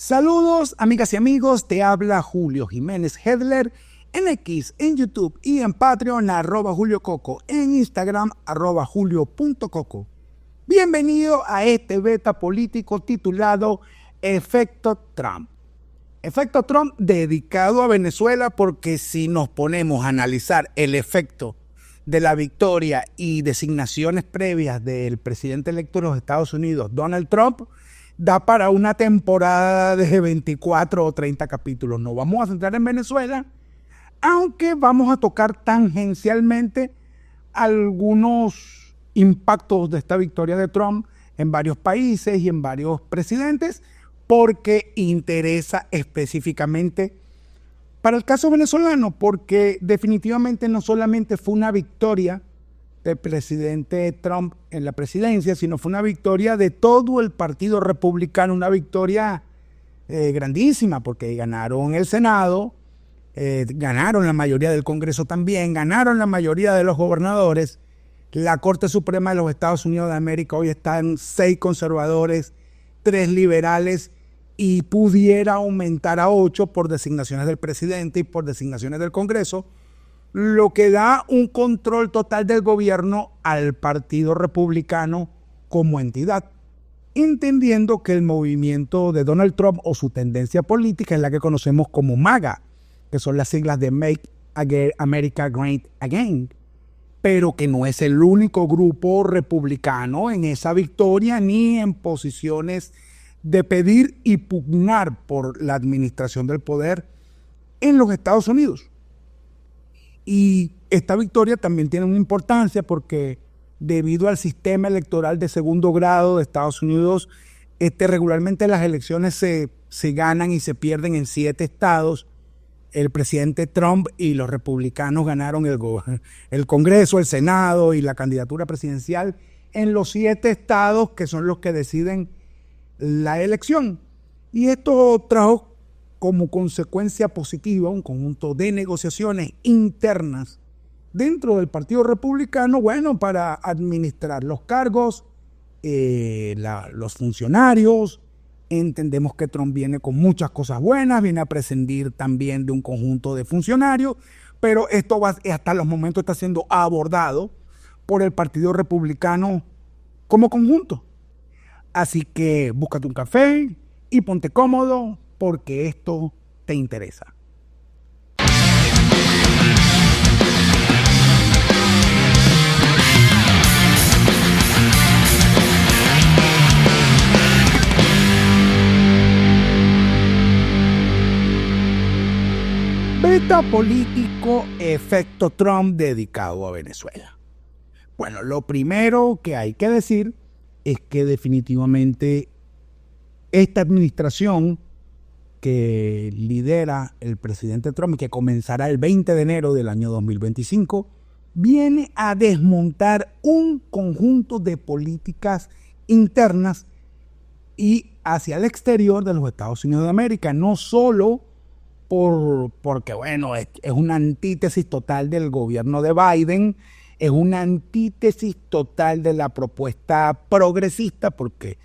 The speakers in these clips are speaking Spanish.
Saludos, amigas y amigos, te habla Julio Jiménez Hedler en X, en YouTube y en Patreon, @JulioCoco, en Instagram, @Julio.coco. Bienvenido a este beta político titulado Efecto Trump. Efecto Trump dedicado a Venezuela, porque si nos ponemos a analizar el efecto de la victoria y designaciones previas del presidente electo de los Estados Unidos, Donald Trump, da para una temporada de 24 o 30 capítulos. Nos vamos a centrar en Venezuela, aunque vamos a tocar tangencialmente algunos impactos de esta victoria de Trump en varios países y en varios presidentes, porque interesa específicamente para el caso venezolano, porque definitivamente no solamente fue una victoria del presidente Trump en la presidencia, sino fue una victoria de todo el Partido Republicano, una victoria grandísima, porque ganaron el Senado, ganaron la mayoría del Congreso también, ganaron la mayoría de los gobernadores. La Corte Suprema de los Estados Unidos de América hoy está en 6 conservadores, 3 liberales, y pudiera aumentar a 8 por designaciones del presidente y por designaciones del Congreso, lo que da un control total del gobierno al Partido Republicano como entidad, entendiendo que el movimiento de Donald Trump o su tendencia política es la que conocemos como MAGA, que son las siglas de Make America Great Again, pero que no es el único grupo republicano en esa victoria ni en posiciones de pedir y pugnar por la administración del poder en los Estados Unidos. Y esta victoria también tiene una importancia porque debido al sistema electoral de segundo grado de Estados Unidos, regularmente las elecciones se ganan y se pierden en 7 estados. El presidente Trump y los republicanos ganaron el Congreso, el Senado y la candidatura presidencial en los 7 estados que son los que deciden la elección. Y esto trajo como consecuencia positiva un conjunto de negociaciones internas dentro del Partido Republicano, para administrar los cargos, los funcionarios. Entendemos que Trump viene con muchas cosas buenas, viene a prescindir también de un conjunto de funcionarios, pero esto hasta los momentos está siendo abordado por el Partido Republicano como conjunto. Así que búscate un café y ponte cómodo, porque esto te interesa. Beta político Efecto Trump dedicado a Venezuela. Bueno, lo primero que hay que decir es que definitivamente esta administración que lidera el presidente Trump y que comenzará el 20 de enero del año 2025, viene a desmontar un conjunto de políticas internas y hacia el exterior de los Estados Unidos de América, no solo porque es una antítesis total del gobierno de Biden, es una antítesis total de la propuesta progresista, porque,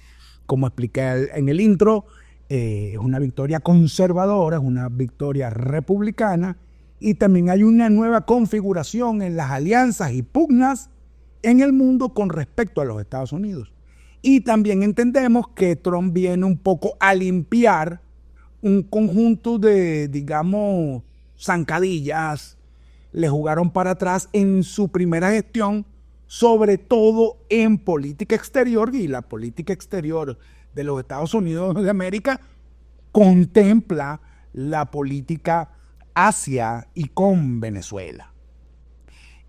como expliqué en el intro, es una victoria conservadora, es una victoria republicana, y también hay una nueva configuración en las alianzas y pugnas en el mundo con respecto a los Estados Unidos. Y también entendemos que Trump viene un poco a limpiar un conjunto de, zancadillas. Le jugaron para atrás en su primera gestión, sobre todo en política exterior, y la política exterior de los Estados Unidos de América contempla la política hacia y con Venezuela.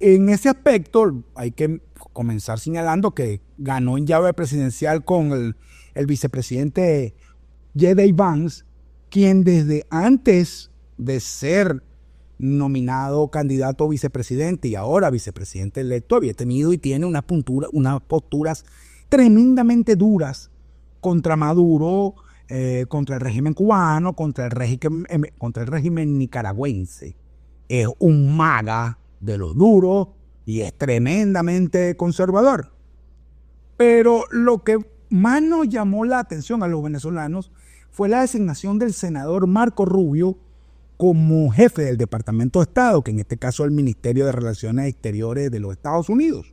En ese aspecto hay que comenzar señalando que ganó en llave presidencial con el vicepresidente J.D. Vance, quien desde antes de ser nominado candidato a vicepresidente y ahora vicepresidente electo había tenido y tiene unas posturas tremendamente duras contra Maduro, contra el régimen cubano, contra el régimen nicaragüense. Es un MAGA de los duros y es tremendamente conservador. Pero lo que más nos llamó la atención a los venezolanos fue la designación del senador Marco Rubio como jefe del Departamento de Estado, que en este caso es el Ministerio de Relaciones Exteriores de los Estados Unidos,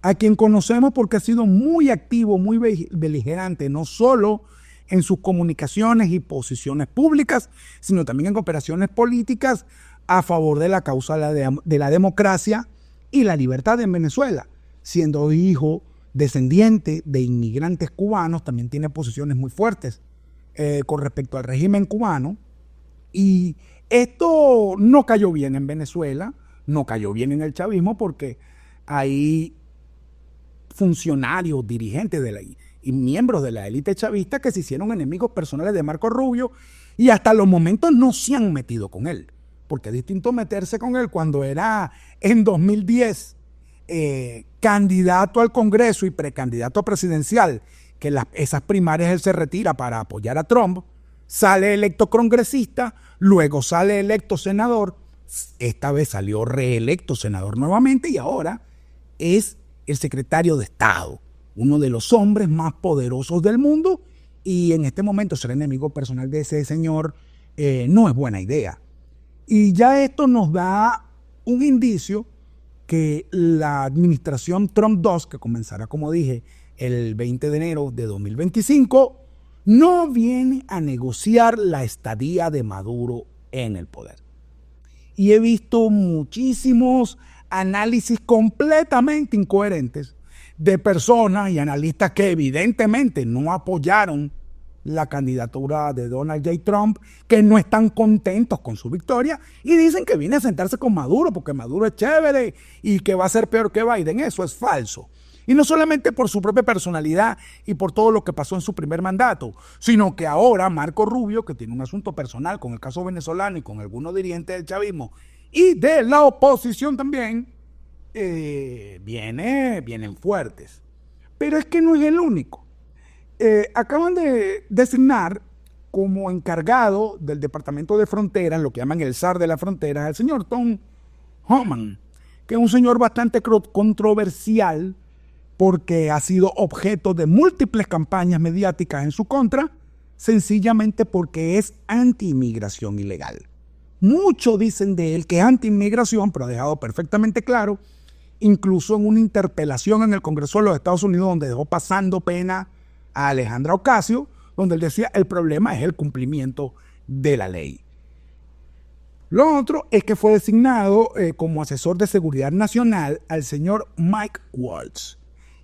a quien conocemos porque ha sido muy activo, muy beligerante, no solo en sus comunicaciones y posiciones públicas, sino también en operaciones políticas a favor de la causa de la democracia y la libertad en Venezuela. Siendo hijo, descendiente de inmigrantes cubanos, también tiene posiciones muy fuertes con respecto al régimen cubano. Y esto no cayó bien en Venezuela, no cayó bien en el chavismo, porque hay funcionarios, dirigentes y miembros de la élite chavista que se hicieron enemigos personales de Marco Rubio y hasta los momentos no se han metido con él. Porque es distinto meterse con él cuando era en 2010 candidato al Congreso y precandidato presidencial, que esas primarias él se retira para apoyar a Trump, sale electo congresista, luego sale electo senador, esta vez salió reelecto senador nuevamente y ahora es el secretario de Estado, uno de los hombres más poderosos del mundo, y en este momento ser enemigo personal de ese señor no es buena idea. Y ya esto nos da un indicio que la administración Trump II, que comenzará, como dije, el 20 de enero de 2025, no viene a negociar la estadía de Maduro en el poder. Y he visto muchísimos análisis completamente incoherentes de personas y analistas que evidentemente no apoyaron la candidatura de Donald J. Trump, que no están contentos con su victoria y dicen que viene a sentarse con Maduro porque Maduro es chévere y que va a ser peor que Biden. Eso es falso. Y no solamente por su propia personalidad y por todo lo que pasó en su primer mandato, sino que ahora Marco Rubio, que tiene un asunto personal con el caso venezolano y con algunos dirigentes del chavismo y de la oposición también, vienen fuertes. Pero es que no es el único. Acaban de designar como encargado del Departamento de Fronteras, lo que llaman el zar de la frontera, al señor Tom Homan, que es un señor bastante controversial porque ha sido objeto de múltiples campañas mediáticas en su contra, sencillamente porque es anti-inmigración ilegal. Muchos dicen de él que es anti-inmigración, pero ha dejado perfectamente claro, incluso en una interpelación en el Congreso de los Estados Unidos, donde dejó pasando pena a Alejandra Ocasio, donde él decía el problema es el cumplimiento de la ley. Lo otro es que fue designado como asesor de seguridad nacional al señor Mike Waltz,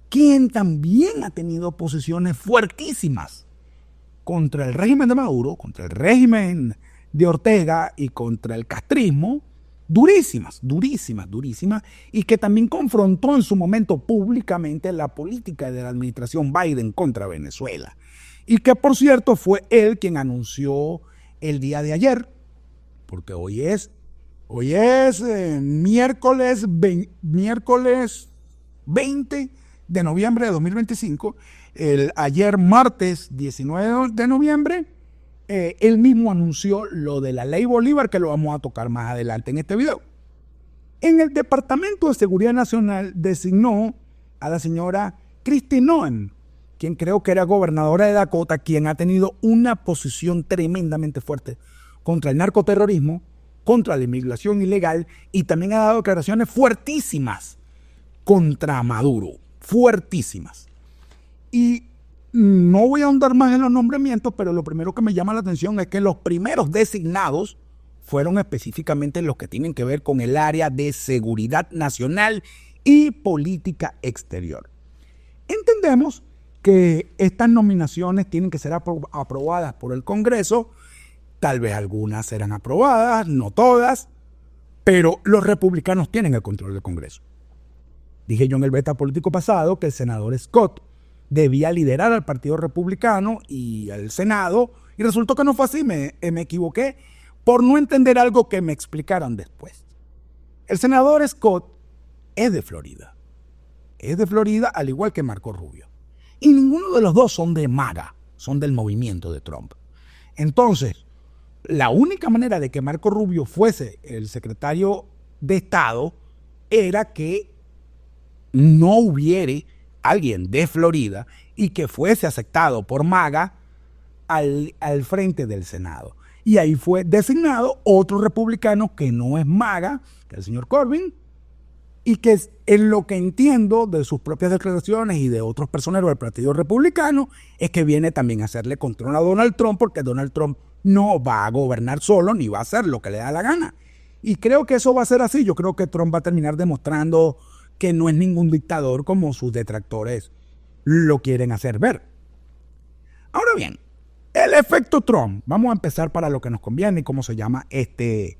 quien también ha tenido posiciones fuertísimas contra el régimen de Maduro, contra el régimen de Ortega y contra el castrismo, durísimas, y que también confrontó en su momento públicamente la política de la administración Biden contra Venezuela. Y que, por cierto, fue él quien anunció el día de ayer, porque hoy es miércoles 20 de noviembre de 2025, ayer martes 19 de noviembre, él mismo anunció lo de la ley Bolívar, que lo vamos a tocar más adelante en este video. En el Departamento de Seguridad Nacional designó a la señora Kristi Noem, quien creo que era gobernadora de Dakota, quien ha tenido una posición tremendamente fuerte contra el narcoterrorismo, contra la inmigración ilegal, y también ha dado declaraciones fuertísimas contra Maduro, fuertísimas. Y no voy a ahondar más en los nombramientos, pero lo primero que me llama la atención es que los primeros designados fueron específicamente los que tienen que ver con el área de seguridad nacional y política exterior. Entendemos que estas nominaciones tienen que ser aprobadas por el Congreso. Tal vez algunas serán aprobadas, no todas, pero los republicanos tienen el control del Congreso. Dije yo en el beta político pasado que el senador Scott debía liderar al Partido Republicano y al Senado, y resultó que no fue así, me equivoqué por no entender algo que me explicaron después. El senador Scott es de Florida al igual que Marco Rubio, y ninguno de los dos son de MAGA, son del movimiento de Trump. Entonces, la única manera de que Marco Rubio fuese el secretario de Estado era que no hubiere alguien de Florida y que fuese aceptado por MAGA al frente del Senado. Y ahí fue designado otro republicano que no es MAGA, que es el señor Corbyn, y que en lo que entiendo de sus propias declaraciones y de otros personeros del Partido Republicano es que viene también a hacerle control a Donald Trump, porque Donald Trump no va a gobernar solo ni va a hacer lo que le da la gana. Y creo que eso va a ser así. Yo creo que Trump va a terminar demostrando que no es ningún dictador como sus detractores lo quieren hacer ver. Ahora bien, el efecto Trump. Vamos a empezar para lo que nos conviene y cómo se llama este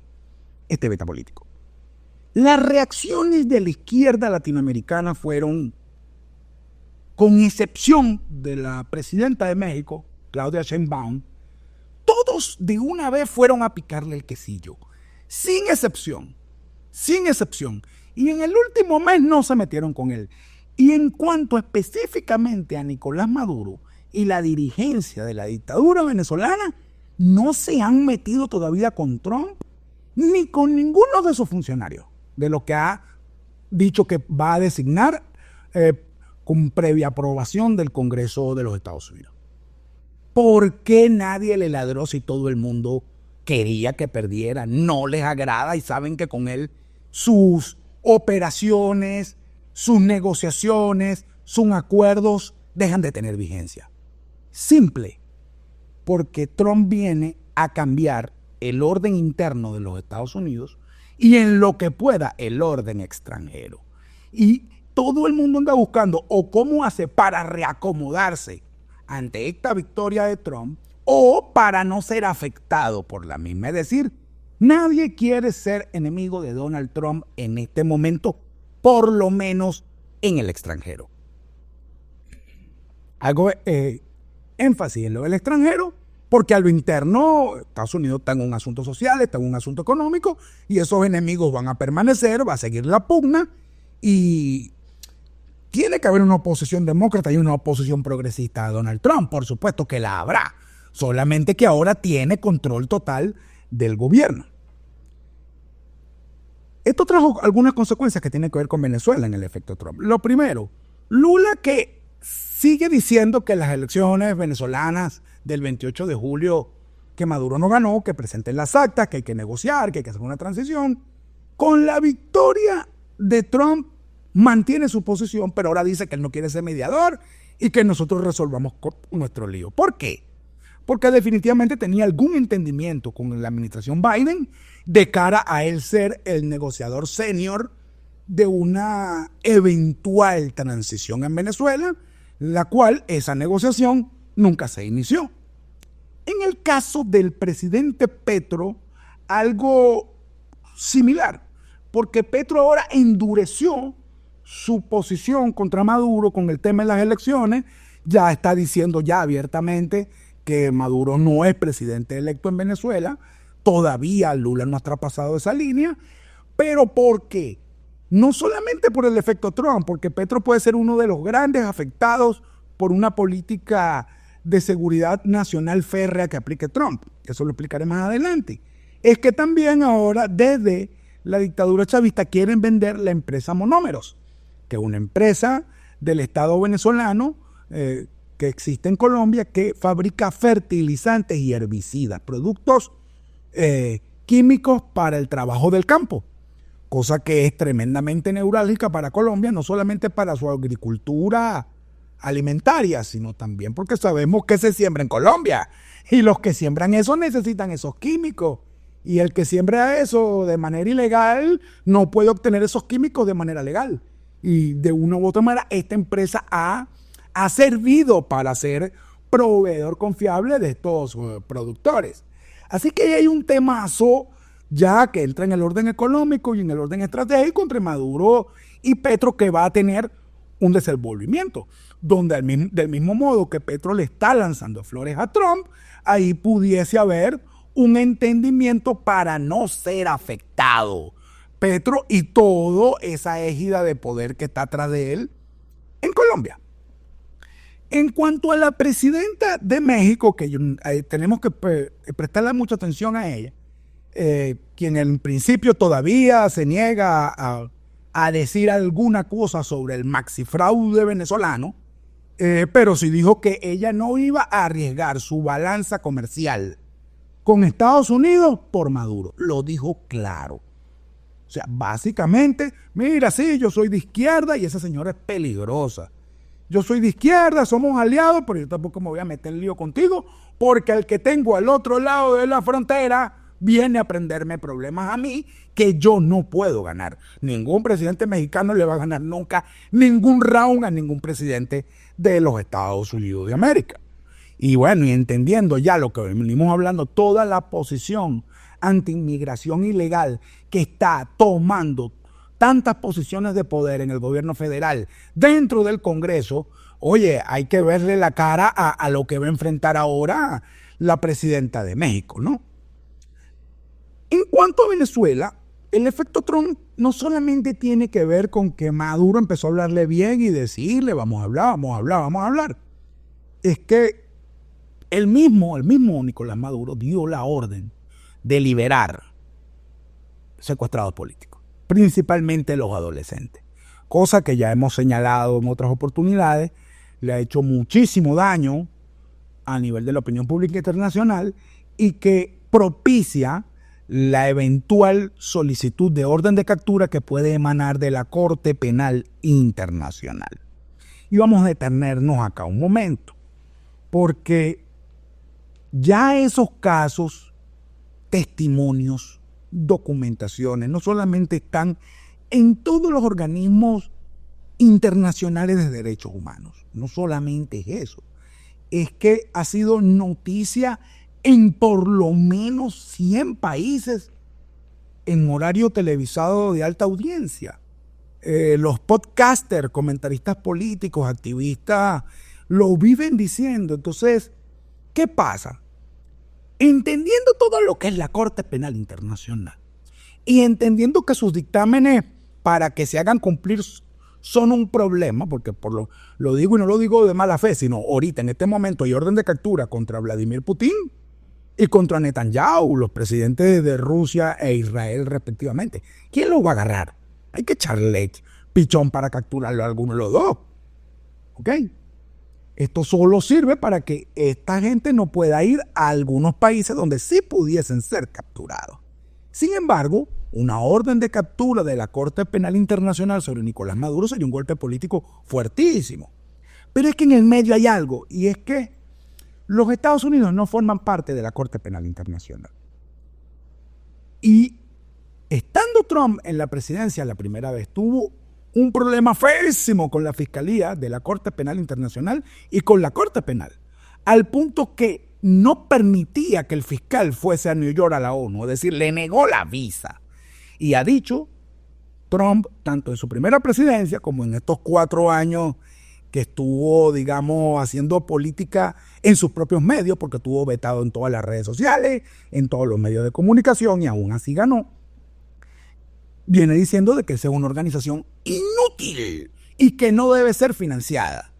beta político. Las reacciones de la izquierda latinoamericana fueron, con excepción de la presidenta de México, Claudia Sheinbaum, todos de una vez fueron a picarle el quesillo, sin excepción. Y en el último mes no se metieron con él. Y en cuanto específicamente a Nicolás Maduro y la dirigencia de la dictadura venezolana, no se han metido todavía con Trump ni con ninguno de sus funcionarios, de lo que ha dicho que va a designar con previa aprobación del Congreso de los Estados Unidos. ¿Por qué nadie le ladró si todo el mundo quería que perdiera? No les agrada y saben que con él sus operaciones, sus negociaciones, sus acuerdos dejan de tener vigencia. Simple, porque Trump viene a cambiar el orden interno de los Estados Unidos y en lo que pueda el orden extranjero. Y todo el mundo anda buscando o cómo hace para reacomodarse ante esta victoria de Trump o para no ser afectado por la misma. Es decir, nadie quiere ser enemigo de Donald Trump en este momento, por lo menos en el extranjero. Hago énfasis en lo del extranjero porque a lo interno Estados Unidos está en un asunto social, está en un asunto económico y esos enemigos van a permanecer, va a seguir la pugna y tiene que haber una oposición demócrata y una oposición progresista a Donald Trump. Por supuesto que la habrá, solamente que ahora tiene control total del gobierno. Esto trajo algunas consecuencias que tienen que ver con Venezuela en el efecto Trump. Lo primero, Lula, que sigue diciendo que las elecciones venezolanas del 28 de julio, que Maduro no ganó, que presenten las actas, que hay que negociar, que hay que hacer una transición. Con la victoria de Trump mantiene su posición, pero ahora dice que él no quiere ser mediador y que nosotros resolvamos nuestro lío. ¿Por qué? Porque definitivamente tenía algún entendimiento con la administración Biden de cara a él ser el negociador senior de una eventual transición en Venezuela, la cual esa negociación nunca se inició. En el caso del presidente Petro, algo similar, porque Petro ahora endureció su posición contra Maduro con el tema de las elecciones, ya está diciendo ya abiertamente que Maduro no es presidente electo en Venezuela, todavía Lula no ha traspasado esa línea, pero ¿por qué? No solamente por el efecto Trump, porque Petro puede ser uno de los grandes afectados por una política de seguridad nacional férrea que aplique Trump. Eso lo explicaré más adelante. Es que también ahora, desde la dictadura chavista, quieren vender la empresa Monómeros, que es una empresa del Estado venezolano que existe en Colombia, que fabrica fertilizantes y herbicidas, productos químicos para el trabajo del campo, cosa que es tremendamente neurálgica para Colombia, no solamente para su agricultura alimentaria, sino también porque sabemos que se siembra en Colombia y los que siembran eso necesitan esos químicos y el que siembra eso de manera ilegal no puede obtener esos químicos de manera legal y de una u otra manera esta empresa ha servido para ser proveedor confiable de estos productores. Así que hay un temazo ya que entra en el orden económico y en el orden estratégico entre Maduro y Petro, que va a tener un desenvolvimiento, donde del mismo modo que Petro le está lanzando flores a Trump, ahí pudiese haber un entendimiento para no ser afectado Petro y toda esa égida de poder que está atrás de él en Colombia. En cuanto a la presidenta de México, que tenemos que prestarle mucha atención a ella, quien en principio todavía se niega a decir alguna cosa sobre el maxifraude venezolano, pero sí dijo que ella no iba a arriesgar su balanza comercial con Estados Unidos por Maduro. Lo dijo claro. O sea, básicamente, mira, sí, yo soy de izquierda y esa señora es peligrosa. Yo soy de izquierda, somos aliados, pero yo tampoco me voy a meter en lío contigo, porque el que tengo al otro lado de la frontera viene a prenderme problemas a mí que yo no puedo ganar. Ningún presidente mexicano le va a ganar nunca ningún round a ningún presidente de los Estados Unidos de América. Y bueno, y entendiendo ya lo que venimos hablando, toda la posición anti-inmigración ilegal que está tomando tantas posiciones de poder en el gobierno federal dentro del Congreso, oye, hay que verle la cara a lo que va a enfrentar ahora la presidenta de México, ¿no? En cuanto a Venezuela, el efecto Trump no solamente tiene que ver con que Maduro empezó a hablarle bien y decirle, vamos a hablar, vamos a hablar, vamos a hablar. Es que el mismo Nicolás Maduro dio la orden de liberar secuestrados políticos, principalmente los adolescentes, cosa que ya hemos señalado en otras oportunidades, le ha hecho muchísimo daño a nivel de la opinión pública internacional y que propicia la eventual solicitud de orden de captura que puede emanar de la Corte Penal Internacional. Y vamos a detenernos acá un momento, porque ya esos casos, testimonios, documentaciones, no solamente están en todos los organismos internacionales de derechos humanos, no solamente es eso, es que ha sido noticia en por lo menos 100 países en horario televisado de alta audiencia. Los podcasters, comentaristas políticos, activistas, lo viven diciendo. Entonces, ¿qué pasa? Entendiendo todo lo que es la Corte Penal Internacional y entendiendo que sus dictámenes para que se hagan cumplir son un problema, porque lo digo y no lo digo de mala fe, sino ahorita en este momento hay orden de captura contra Vladimir Putin y contra Netanyahu, los presidentes de Rusia e Israel respectivamente. ¿Quién lo va a agarrar? Hay que echarle pichón para capturarlo a alguno de los dos. ¿Ok? Esto solo sirve para que esta gente no pueda ir a algunos países donde sí pudiesen ser capturados. Sin embargo, una orden de captura de la Corte Penal Internacional sobre Nicolás Maduro sería un golpe político fuertísimo. Pero es que en el medio hay algo, y es que los Estados Unidos no forman parte de la Corte Penal Internacional. Y estando Trump en la presidencia la primera vez, tuvo un problema feísimo con la Fiscalía de la Corte Penal Internacional y con la Corte Penal, al punto que no permitía que el fiscal fuese a New York a la ONU, es decir, le negó la visa. Y ha dicho Trump, tanto en su primera presidencia como en estos 4 años que estuvo, digamos, haciendo política en sus propios medios, porque estuvo vetado en todas las redes sociales, en todos los medios de comunicación, y aún así ganó, viene diciendo de que esa es una organización inútil y que no debe ser financiada.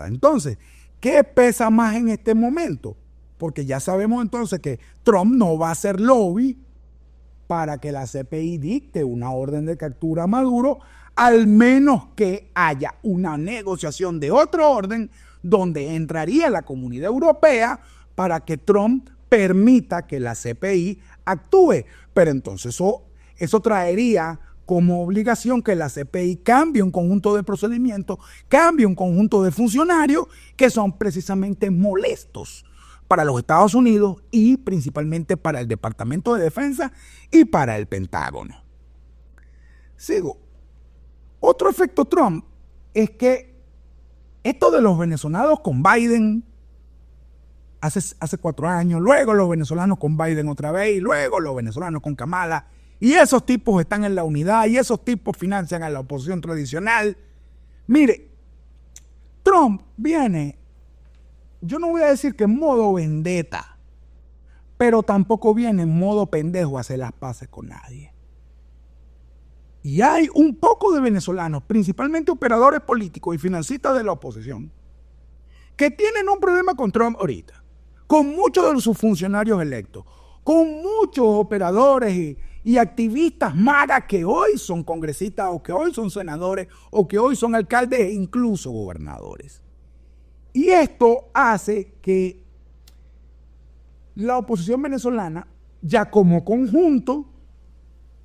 Entonces, ¿qué pesa más en este momento? Porque ya sabemos entonces que Trump no va a hacer lobby para que la CPI dicte una orden de captura a Maduro, al menos que haya una negociación de otro orden donde entraría la Comunidad Europea para que Trump permita que la CPI actúe. Pero entonces eso traería como obligación que la CPI cambie un conjunto de procedimientos, cambie un conjunto de funcionarios que son precisamente molestos para los Estados Unidos y principalmente para el Departamento de Defensa y para el Pentágono. Sigo. Otro efecto Trump es que esto de los venezolanos con Biden hace 4 años, luego los venezolanos con Biden otra vez, y luego los venezolanos con Kamala, y esos tipos están en la unidad, y esos tipos financian a la oposición tradicional. Mire, Trump viene, yo no voy a decir que en modo vendetta, pero tampoco viene en modo pendejo a hacer las paces con nadie. Y hay un poco de venezolanos, principalmente operadores políticos y financistas de la oposición, que tienen un problema con Trump ahorita, con muchos de sus funcionarios electos, con muchos operadores y activistas MAGA que hoy son congresistas o que hoy son senadores o que hoy son alcaldes e incluso gobernadores. Y esto hace que la oposición venezolana, ya como conjunto,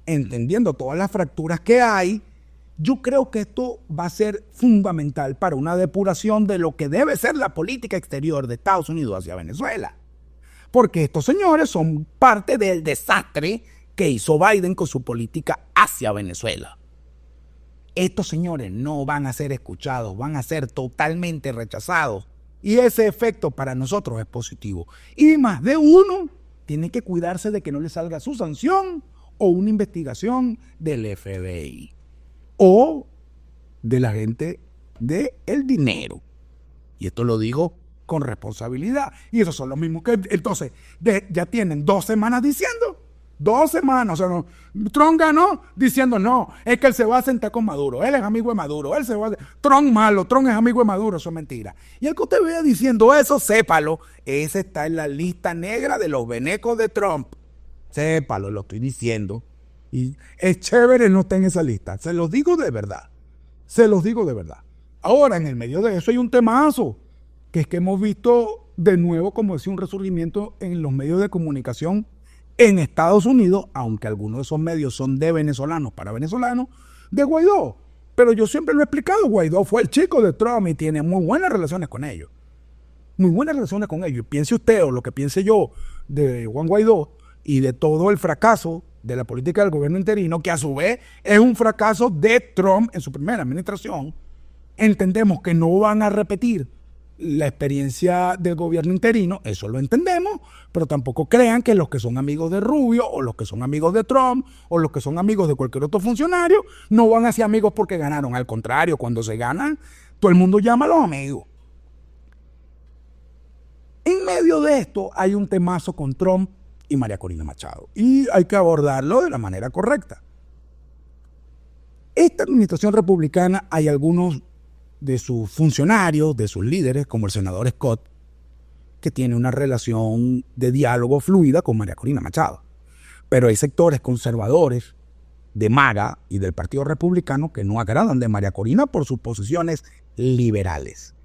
entendiendo todas las fracturas que hay, yo creo que esto va a ser fundamental para una depuración de lo que debe ser la política exterior de Estados Unidos hacia Venezuela. Porque estos señores son parte del desastre que hizo Biden con su política hacia Venezuela. Estos señores no van a ser escuchados, van a ser totalmente rechazados. Y ese efecto para nosotros es positivo. Y más de uno tiene que cuidarse de que no le salga su sanción o una investigación del FBI o de la gente del dinero. Y esto lo digo con responsabilidad. Y esos son los mismos que entonces ya tienen 2 semanas diciendo. 2 semanas, o sea, no, Trump ganó diciendo no, es que él se va a sentar con Maduro, él es amigo de Maduro, Trump malo, Trump es amigo de Maduro, eso es mentira. Y el que usted vea diciendo eso, sépalo, ese está en la lista negra de los venecos de Trump. Sépalo, lo estoy diciendo. Y es chévere no estar en esa lista, se los digo de verdad, Ahora, en el medio de eso hay un temazo, que es que hemos visto de nuevo, como decía, un resurgimiento en los medios de comunicación en Estados Unidos, aunque algunos de esos medios son de venezolanos para venezolanos, de Guaidó. Pero yo siempre lo he explicado, Guaidó fue el chico de Trump y tiene muy buenas relaciones con ellos. Muy buenas relaciones con ellos. Piense usted o lo que piense yo de Juan Guaidó y de todo el fracaso de la política del gobierno interino, que a su vez es un fracaso de Trump en su primera administración. Entendemos que no van a repetir la experiencia del gobierno interino, eso lo entendemos, pero tampoco crean que los que son amigos de Rubio o los que son amigos de Trump o los que son amigos de cualquier otro funcionario no van a ser amigos porque ganaron. Al contrario, cuando se ganan, todo el mundo llama a los amigos. En medio de esto hay un temazo con Trump y María Corina Machado y hay que abordarlo de la manera correcta. Esta administración republicana, hay algunos de sus funcionarios, de sus líderes, como el senador Scott, que tiene una relación de diálogo fluida con María Corina Machado. Pero hay sectores conservadores de MAGA y del Partido Republicano que no agradan de María Corina por sus posiciones liberales.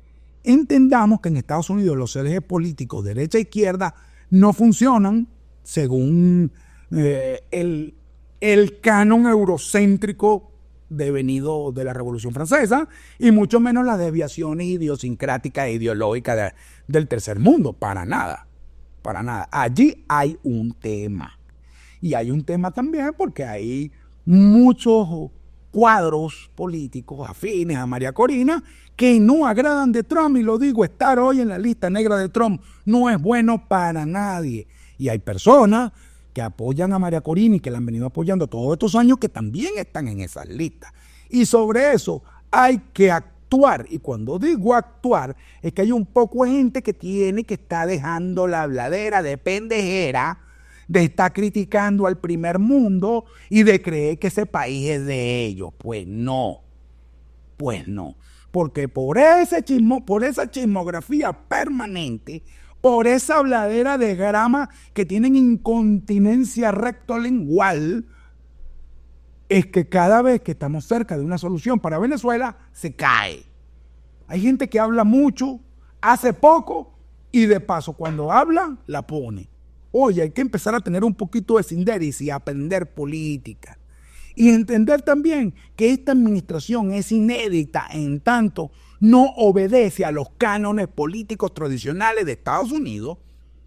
Entendamos que en Estados Unidos los ejes políticos derecha e izquierda no funcionan según el canon eurocéntrico devenido de la Revolución Francesa, y mucho menos las desviaciones idiosincráticas e ideológicas del tercer mundo. Para nada. Allí hay un tema. Y hay un tema también porque hay muchos cuadros políticos afines a María Corina que no agradan de Trump, y lo digo, estar hoy en la lista negra de Trump no es bueno para nadie. Y hay personas que apoyan a María Corina y que la han venido apoyando todos estos años que también están en esas listas. Y sobre eso hay que actuar. Y cuando digo actuar, es que hay un poco de gente que está dejando la habladera de pendejera, de estar criticando al primer mundo y de creer que ese país es de ellos. Pues no. Porque por esa chismografía permanente, por esa habladera de grama que tienen incontinencia rectolingual, es que cada vez que estamos cerca de una solución para Venezuela, se cae. Hay gente que habla mucho, hace poco, y de paso cuando habla, la pone. Oye, hay que empezar a tener un poquito de sinderis y aprender política. Y entender también que esta administración es inédita en tanto no obedece a los cánones políticos tradicionales de Estados Unidos,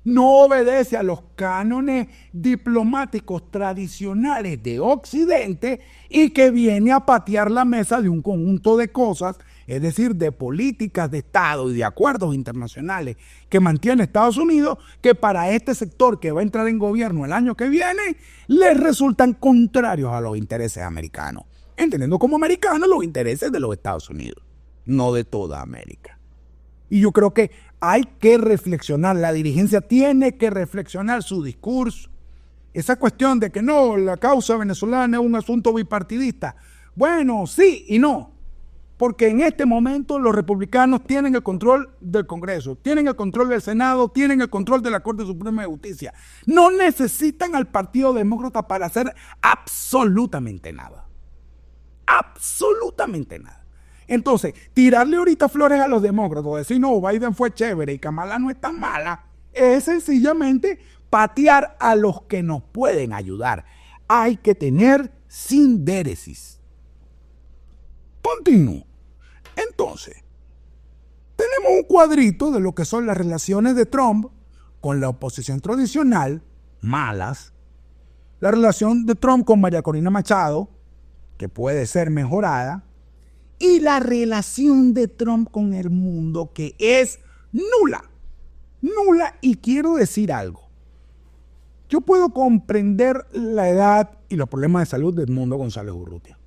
no obedece a los cánones diplomáticos tradicionales de Occidente, y que viene a patear la mesa de un conjunto de cosas, es decir, de políticas de Estado y de acuerdos internacionales que mantiene Estados Unidos, que para este sector que va a entrar en gobierno el año que viene, les resultan contrarios a los intereses americanos, entendiendo como americanos los intereses de los Estados Unidos, no de toda América. Y yo creo que hay que reflexionar, la dirigencia tiene que reflexionar su discurso. Esa cuestión de que no, la causa venezolana es un asunto bipartidista. Bueno, sí y no. Porque en este momento los republicanos tienen el control del Congreso, tienen el control del Senado, tienen el control de la Corte Suprema de Justicia. No necesitan al Partido Demócrata para hacer absolutamente nada. Absolutamente nada. Entonces, tirarle ahorita flores a los demócratas, decir, no, Biden fue chévere y Kamala no es tan mala, es sencillamente patear a los que nos pueden ayudar. Hay que tener sindéresis. Continúo. Entonces, tenemos un cuadrito de lo que son las relaciones de Trump con la oposición tradicional, malas. La relación de Trump con María Corina Machado, que puede ser mejorada. Y la relación de Trump con el mundo, que es nula. Nula, y quiero decir algo. Yo puedo comprender la edad y los problemas de salud de Edmundo González Urrutia.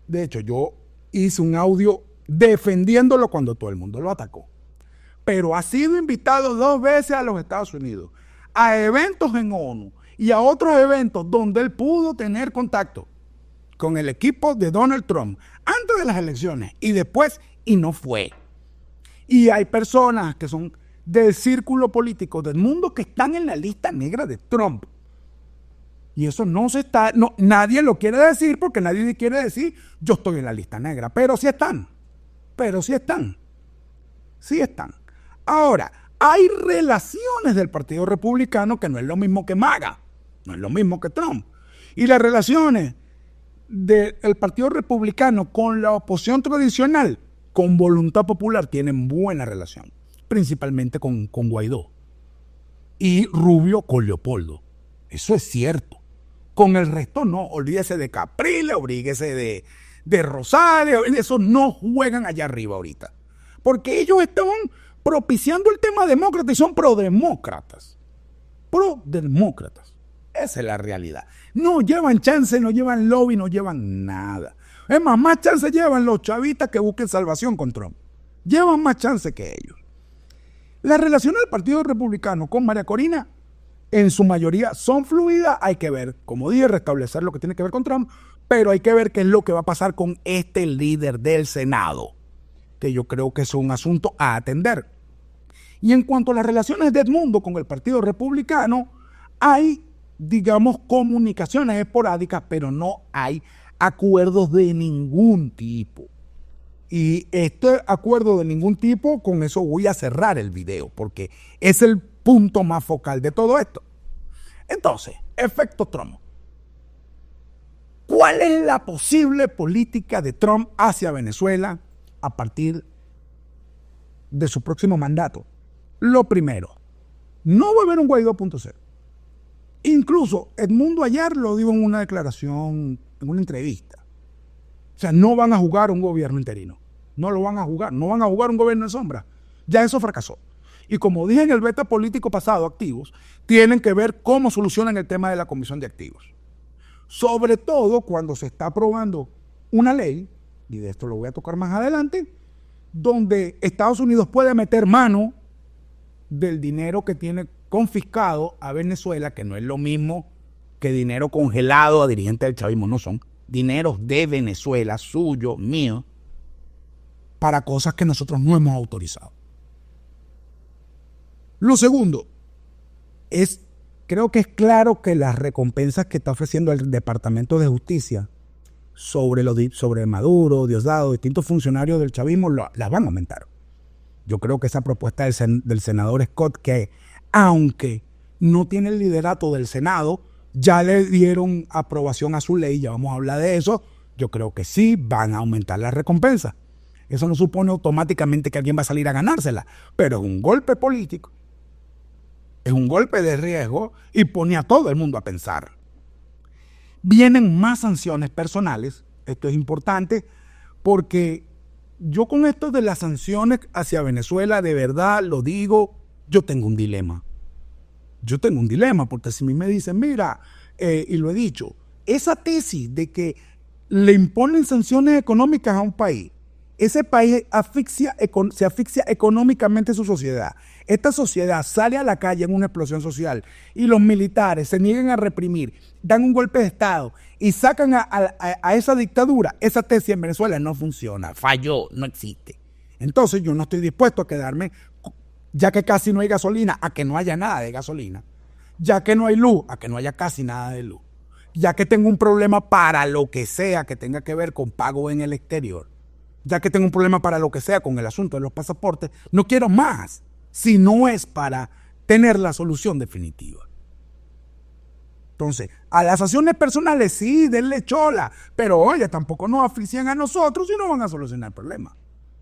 De hecho, yo hice un audio defendiéndolo cuando todo el mundo lo atacó. Pero ha sido invitado 2 veces a los Estados Unidos, a eventos en ONU y a otros eventos donde él pudo tener contacto con el equipo de Donald Trump antes de las elecciones y después, y no fue. Y hay personas que son del círculo político del mundo que están en la lista negra de Trump. Y eso nadie lo quiere decir porque nadie quiere decir yo estoy en la lista negra, pero sí están. Sí están. Ahora, hay relaciones del Partido Republicano que no es lo mismo que MAGA, no es lo mismo que Trump. Y las relaciones del Partido Republicano con la oposición tradicional, con Voluntad Popular, tienen buena relación, principalmente con Guaidó. Y Rubio con Leopoldo. Eso es cierto. Con el resto no, olvídese de Capriles, olvídese de Rosales, esos no juegan allá arriba ahorita. Porque ellos estaban propiciando el tema demócrata y son prodemócratas. Prodemócratas. Esa es la realidad. No llevan chance, no llevan lobby, no llevan nada. Es más chance llevan los chavistas que busquen salvación con Trump. Llevan más chance que ellos. La relación del Partido Republicano con María Corina, en su mayoría, son fluidas. Hay que ver, como dije, restablecer lo que tiene que ver con Trump, pero hay que ver qué es lo que va a pasar con este líder del Senado, que yo creo que es un asunto a atender. Y en cuanto a las relaciones de Edmundo con el Partido Republicano, hay, digamos, comunicaciones esporádicas, pero no hay acuerdos de ningún tipo. Y este acuerdo de ningún tipo, con eso voy a cerrar el video, porque es el punto más focal de todo esto. Entonces, efecto Trump. ¿Cuál es la posible política de Trump hacia Venezuela a partir de su próximo mandato? Lo primero, no va a haber un Guaidó 2.0. Incluso Edmundo ayer lo dijo en una declaración, en una entrevista. O sea, no van a jugar un gobierno interino. No lo van a jugar. No van a jugar un gobierno de sombra. Ya eso fracasó. Y como dije en el beta político pasado, activos, tienen que ver cómo solucionan el tema de la comisión de activos. Sobre todo cuando se está aprobando una ley, y de esto lo voy a tocar más adelante, donde Estados Unidos puede meter mano del dinero que tiene confiscado a Venezuela, que no es lo mismo que dinero congelado a dirigentes del chavismo, no son dineros de Venezuela, suyo, mío, para cosas que nosotros no hemos autorizado. Lo segundo es, creo que es claro que las recompensas que está ofreciendo el Departamento de Justicia sobre Maduro, Diosdado, distintos funcionarios del chavismo, las van a aumentar. Yo creo que esa propuesta del senador Scott, que aunque no tiene el liderato del Senado, ya le dieron aprobación a su ley, ya vamos a hablar de eso, yo creo que sí van a aumentar las recompensas. Eso no supone automáticamente que alguien va a salir a ganársela, pero es un golpe político, es un golpe de riesgo y pone a todo el mundo a pensar. Vienen más sanciones personales, esto es importante, porque yo con esto de las sanciones hacia Venezuela, de verdad lo digo, yo tengo un dilema. Porque si a mí me dicen, mira, y lo he dicho, esa tesis de que le imponen sanciones económicas a un país ese país se asfixia económicamente su sociedad. Esta sociedad sale a la calle en una explosión social y los militares se niegan a reprimir, dan un golpe de Estado y sacan a esa dictadura. Esa tesis en Venezuela no funciona, falló, no existe. Entonces yo no estoy dispuesto a quedarme, ya que casi no hay gasolina, a que no haya nada de gasolina. Ya que no hay luz, a que no haya casi nada de luz. Ya que tengo un problema para lo que sea que tenga que ver con pago en el exterior. Ya que tengo un problema para lo que sea con el asunto de los pasaportes, no quiero más, si no es para tener la solución definitiva. Entonces, a las acciones personales sí, denle chola, pero oye, tampoco nos asfixian a nosotros y no van a solucionar el problema.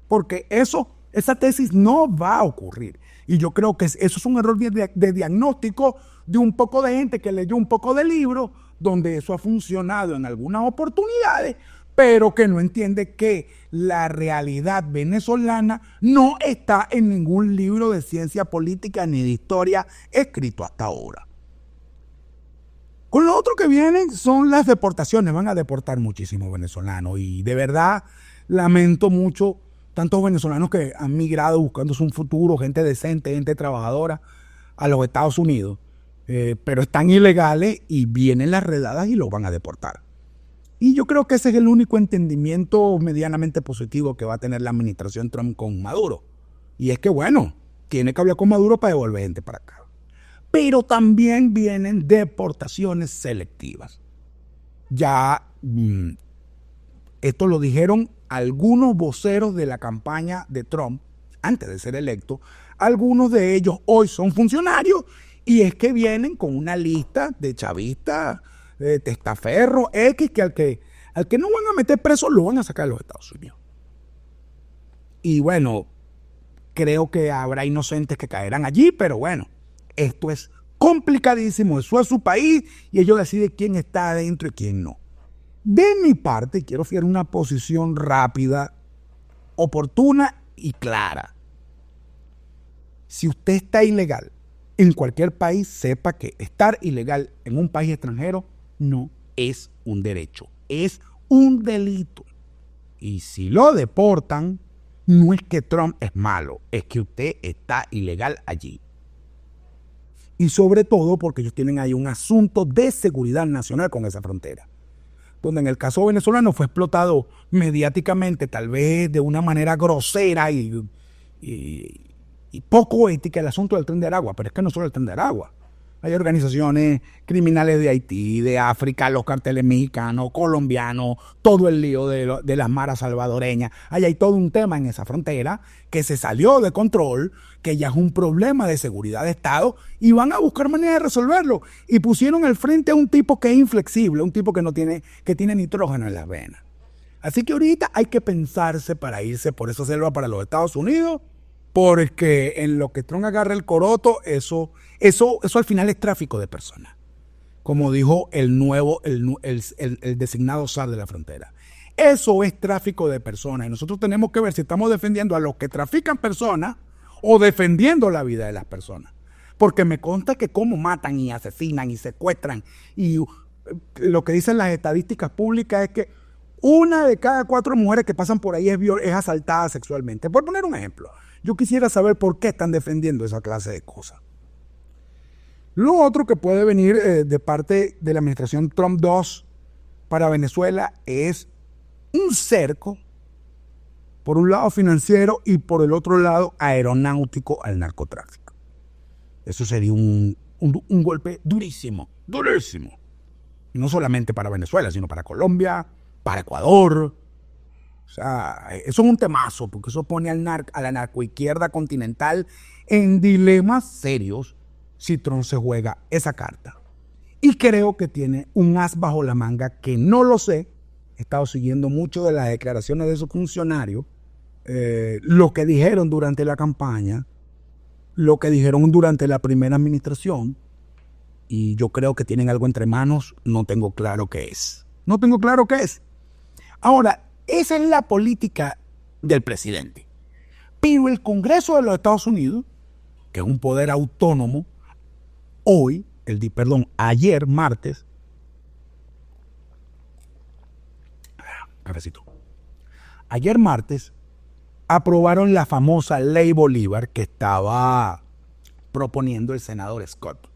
Porque esa tesis no va a ocurrir. Y yo creo que eso es un error de diagnóstico de un poco de gente que leyó un poco de libros donde eso ha funcionado en algunas oportunidades, pero que no entiende que la realidad venezolana no está en ningún libro de ciencia política ni de historia escrito hasta ahora. Con lo otro que vienen son las deportaciones. Van a deportar muchísimos venezolanos y de verdad lamento mucho tantos venezolanos que han migrado buscándose un futuro, gente decente, gente trabajadora, a los Estados Unidos. Pero están ilegales y vienen las redadas y los van a deportar. Y yo creo que ese es el único entendimiento medianamente positivo que va a tener la administración Trump con Maduro. Y es que, bueno, tiene que hablar con Maduro para devolver gente para acá. Pero también vienen deportaciones selectivas. Ya, esto lo dijeron algunos voceros de la campaña de Trump antes de ser electo. Algunos de ellos hoy son funcionarios y es que vienen con una lista de chavistas, de testaferros, X, que al que no van a meter preso lo van a sacar de los Estados Unidos. Y bueno, creo que habrá inocentes que caerán allí, pero bueno, esto es complicadísimo, eso es su país y ellos deciden quién está adentro y quién no. De mi parte, quiero fijar una posición rápida, oportuna y clara. Si usted está ilegal en cualquier país, sepa que estar ilegal en un país extranjero no es un derecho, es un delito. Y si lo deportan, no es que Trump es malo, es que usted está ilegal allí. Y sobre todo porque ellos tienen ahí un asunto de seguridad nacional con esa frontera, donde en el caso venezolano fue explotado mediáticamente, tal vez de una manera grosera y poco ética, el asunto del Tren de Aragua. Pero es que no solo el Tren de Aragua. Hay organizaciones criminales de Haití, de África, los carteles mexicanos, colombianos, todo el lío de las maras salvadoreñas. Ahí hay todo un tema en esa frontera que se salió de control, que ya es un problema de seguridad de Estado y van a buscar manera de resolverlo. Y pusieron al frente a un tipo que es inflexible, un tipo que tiene nitrógeno en las venas. Así que ahorita hay que pensarse para irse por esa selva para los Estados Unidos, porque en lo que Trump agarra el coroto, eso al final es tráfico de personas. Como dijo el designado zar de la frontera. Eso es tráfico de personas. Y nosotros tenemos que ver si estamos defendiendo a los que trafican personas o defendiendo la vida de las personas. Porque me consta que cómo matan y asesinan y secuestran. Y lo que dicen las estadísticas públicas es que 1 de cada 4 mujeres que pasan por ahí es asaltada sexualmente. Por poner un ejemplo. Yo quisiera saber por qué están defendiendo esa clase de cosas. Lo otro que puede venir de parte de la administración Trump 2 para Venezuela es un cerco, por un lado financiero y por el otro lado aeronáutico al narcotráfico. Eso sería un golpe durísimo, durísimo. Y no solamente para Venezuela, sino para Colombia, para Ecuador. O sea, eso es un temazo, porque eso pone a la narcoizquierda continental en dilemas serios si Trump se juega esa carta. Y creo que tiene un as bajo la manga que no lo sé. He estado siguiendo mucho de las declaraciones de esos funcionarios, lo que dijeron durante la campaña, lo que dijeron durante la primera administración, y yo creo que tienen algo entre manos, no tengo claro qué es. No tengo claro qué es. Ahora, esa es la política del presidente. Pero el Congreso de los Estados Unidos, que es un poder autónomo, ayer martes, aprobaron la famosa Ley Bolívar que estaba proponiendo el senador Scott.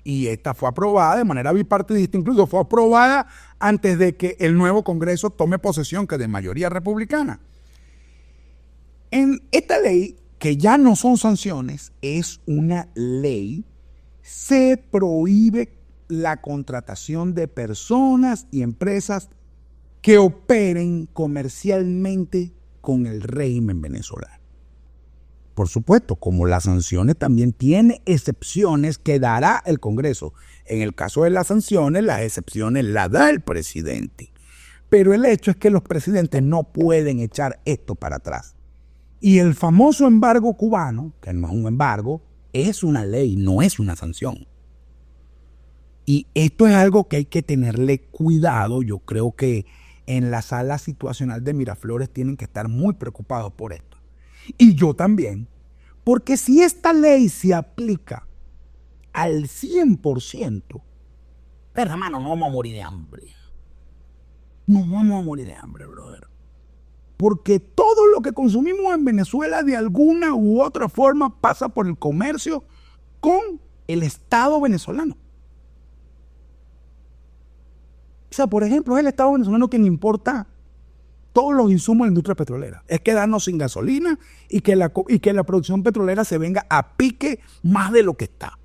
Y esta fue aprobada de manera bipartidista, incluso fue aprobada antes de que el nuevo Congreso tome posesión, que es de mayoría republicana. En esta ley, que ya no son sanciones, es una ley, se prohíbe la contratación de personas y empresas que operen comercialmente con el régimen venezolano. Por supuesto, como las sanciones también tiene excepciones que dará el Congreso. En el caso de las sanciones, las excepciones las da el presidente. Pero el hecho es que los presidentes no pueden echar esto para atrás. Y el famoso embargo cubano, que no es un embargo, es una ley, no es una sanción. Y esto es algo que hay que tenerle cuidado. Yo creo que en la sala situacional de Miraflores tienen que estar muy preocupados por esto. Y yo también, porque si esta ley se aplica al 100%, pero hermano, no vamos a morir de hambre. No vamos a morir de hambre, brother. Porque todo lo que consumimos en Venezuela de alguna u otra forma pasa por el comercio con el Estado venezolano. O sea, por ejemplo, es el Estado venezolano quien importa todos los insumos de la industria petrolera. Es quedarnos sin gasolina y que la producción petrolera se venga a pique más de lo que está.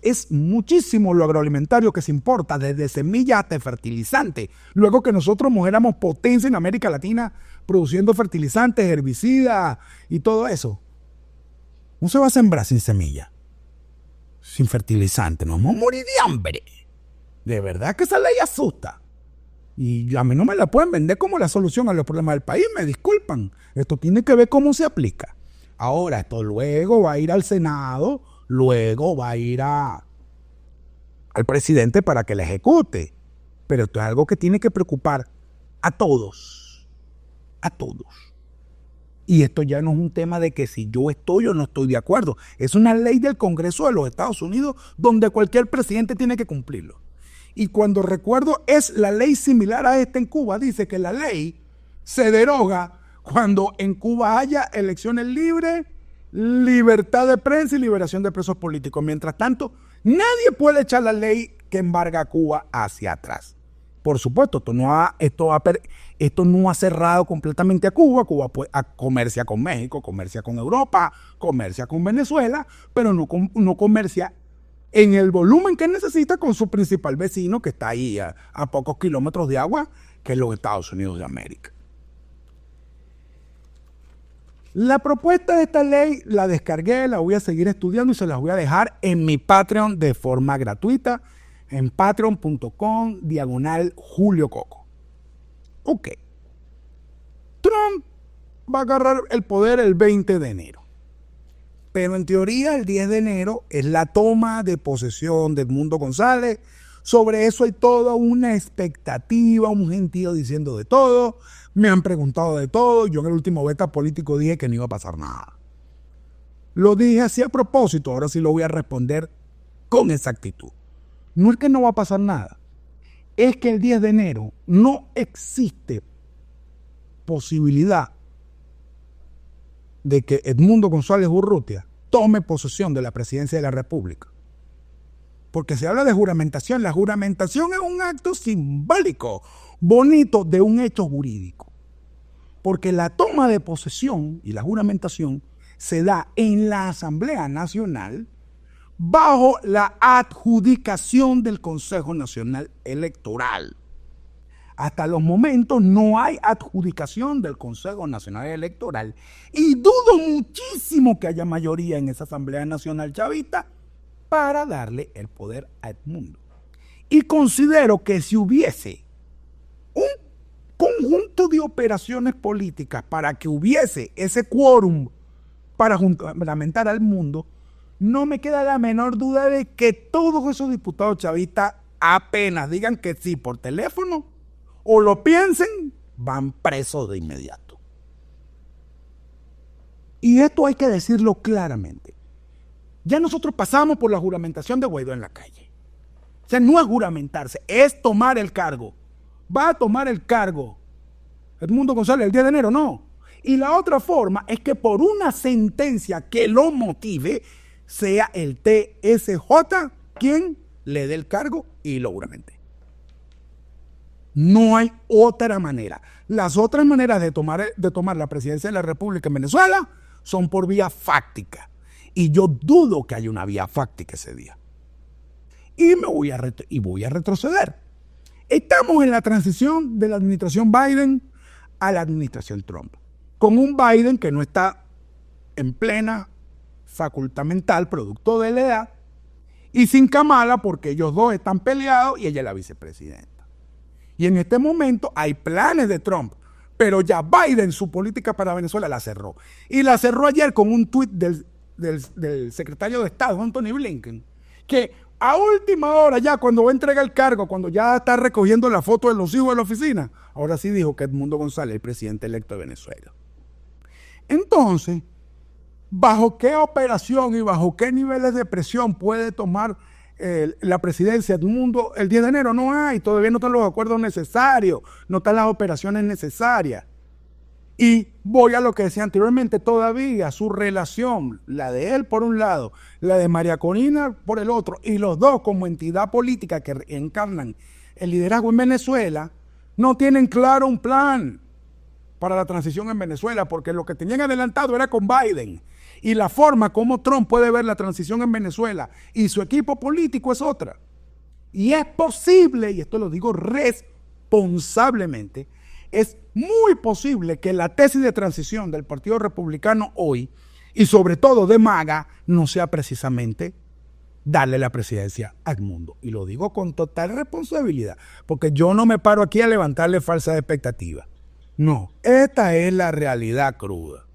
Es muchísimo lo agroalimentario que se importa, desde semillas hasta fertilizantes. Luego que nosotros éramos potencia en América Latina produciendo fertilizantes, herbicidas y todo eso. No se va a sembrar sin semilla, sin fertilizante. Nos vamos a morir de hambre. De verdad que esa ley asusta. Y a mí no me la pueden vender como la solución a los problemas del país, me disculpan. Esto tiene que ver cómo se aplica. Ahora, esto luego va a ir al Senado, luego va a ir al presidente para que la ejecute. Pero esto es algo que tiene que preocupar a todos. A todos. Y esto ya no es un tema de que si yo estoy o no estoy de acuerdo. Es una ley del Congreso de los Estados Unidos donde cualquier presidente tiene que cumplirlo. Y cuando recuerdo es la ley similar a esta en Cuba, dice que la ley se deroga cuando en Cuba haya elecciones libres, libertad de prensa y liberación de presos políticos. Mientras tanto, nadie puede echar la ley que embarga a Cuba hacia atrás. Por supuesto, esto no ha cerrado completamente a Cuba. Cuba comercia con México, comercia con Europa, comercia con Venezuela, pero no comercia en el volumen que necesita con su principal vecino, que está ahí a pocos kilómetros de agua, que es los Estados Unidos de América. La propuesta de esta ley la descargué, la voy a seguir estudiando y se las voy a dejar en mi Patreon de forma gratuita, en patreon.com/Julio Coco. Ok. Trump va a agarrar el poder el 20 de enero. Pero en teoría el 10 de enero es la toma de posesión de Edmundo González. Sobre eso hay toda una expectativa, un gentío diciendo de todo. Me han preguntado de todo. Yo en el último beta político dije que no iba a pasar nada. Lo dije así a propósito, ahora sí lo voy a responder con exactitud. No es que no va a pasar nada. Es que el 10 de enero no existe posibilidad de que Edmundo González Urrutia tome posesión de la presidencia de la República. Porque se habla de juramentación. La juramentación es un acto simbólico, bonito, de un hecho jurídico. Porque la toma de posesión y la juramentación se da en la Asamblea Nacional bajo la adjudicación del Consejo Nacional Electoral. Hasta los momentos no hay adjudicación del Consejo Nacional Electoral y dudo muchísimo que haya mayoría en esa Asamblea Nacional chavista para darle el poder a Edmundo. Y considero que si hubiese un conjunto de operaciones políticas para que hubiese ese quórum para juramentar al mundo, no me queda la menor duda de que todos esos diputados chavistas apenas digan que sí por teléfono o lo piensen, van presos de inmediato. Y esto hay que decirlo claramente. Ya nosotros pasamos por la juramentación de Guaidó en la calle. O sea, no es juramentarse, es tomar el cargo. Va a tomar el cargo Edmundo González el 10 de enero, no. Y la otra forma es que por una sentencia que lo motive, sea el TSJ quien le dé el cargo y lo juramente. No hay otra manera. Las otras maneras de tomar la presidencia de la República en Venezuela son por vía fáctica. Y yo dudo que haya una vía fáctica ese día. Y voy a retroceder. Estamos en la transición de la administración Biden a la administración Trump. Con un Biden que no está en plena facultad mental, producto de la edad, y sin Kamala porque ellos dos están peleados y ella es la vicepresidenta. Y en este momento hay planes de Trump, pero ya Biden su política para Venezuela la cerró. Y la cerró ayer con un tuit del secretario de Estado, Anthony Blinken, que a última hora ya cuando va a entregar el cargo, cuando ya está recogiendo la foto de los hijos de la oficina, ahora sí dijo que Edmundo González es el presidente electo de Venezuela. Entonces, ¿bajo qué operación y bajo qué niveles de presión puede tomar la presidencia Edmundo el 10 de enero? No hay, todavía no están los acuerdos necesarios, no están las operaciones necesarias. Y voy a lo que decía anteriormente, todavía su relación, la de él por un lado, la de María Corina por el otro, y los dos como entidad política que encarnan el liderazgo en Venezuela, no tienen claro un plan para la transición en Venezuela, porque lo que tenían adelantado era con Biden. Y la forma como Trump puede ver la transición en Venezuela y su equipo político es otra. Y es posible, y esto lo digo responsablemente, es muy posible que la tesis de transición del Partido Republicano hoy, y sobre todo de MAGA, no sea precisamente darle la presidencia a Edmundo. Y lo digo con total responsabilidad, porque yo no me paro aquí a levantarle falsas expectativas. No, esta es la realidad cruda.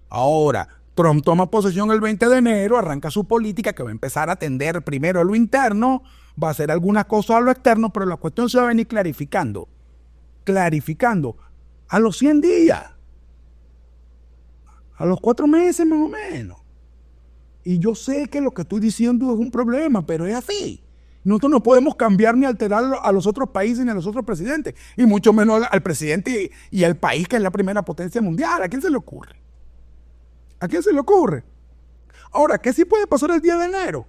Ahora, Trump toma posesión el 20 de enero, arranca su política que va a empezar a atender primero a lo interno, va a hacer algunas cosas a lo externo, pero la cuestión se va a venir clarificando a los 100 días, a los 4 meses más o menos. Y yo sé que lo que estoy diciendo es un problema, pero es así. Nosotros no podemos cambiar ni alterar a los otros países ni a los otros presidentes, y mucho menos al presidente y al país que es la primera potencia mundial. ¿A quién se le ocurre? ¿A quién se le ocurre? Ahora, ¿qué sí puede pasar el 10 de enero?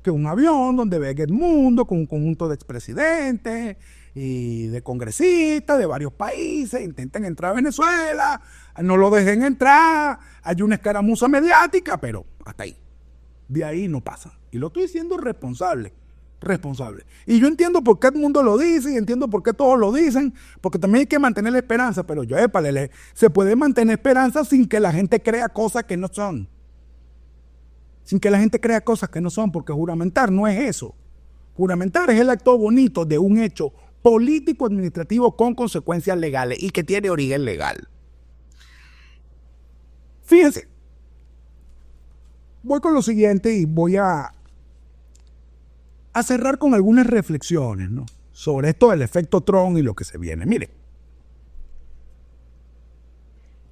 Que un avión donde venga Edmundo con un conjunto de expresidentes y de congresistas de varios países intenten entrar a Venezuela, no lo dejen entrar, hay una escaramuza mediática, pero hasta ahí. De ahí no pasa. Y lo estoy diciendo responsable. Y yo entiendo por qué Edmundo lo dice y entiendo por qué todos lo dicen, porque también hay que mantener la esperanza, pero yo, se puede mantener esperanza sin que la gente crea cosas que no son. Sin que la gente crea cosas que no son, porque juramentar no es eso. Juramentar es el acto bonito de un hecho político administrativo con consecuencias legales y que tiene origen legal. Fíjense, voy con lo siguiente y voy a cerrar con algunas reflexiones, ¿no?, sobre esto del efecto Trump y lo que se viene. Mire,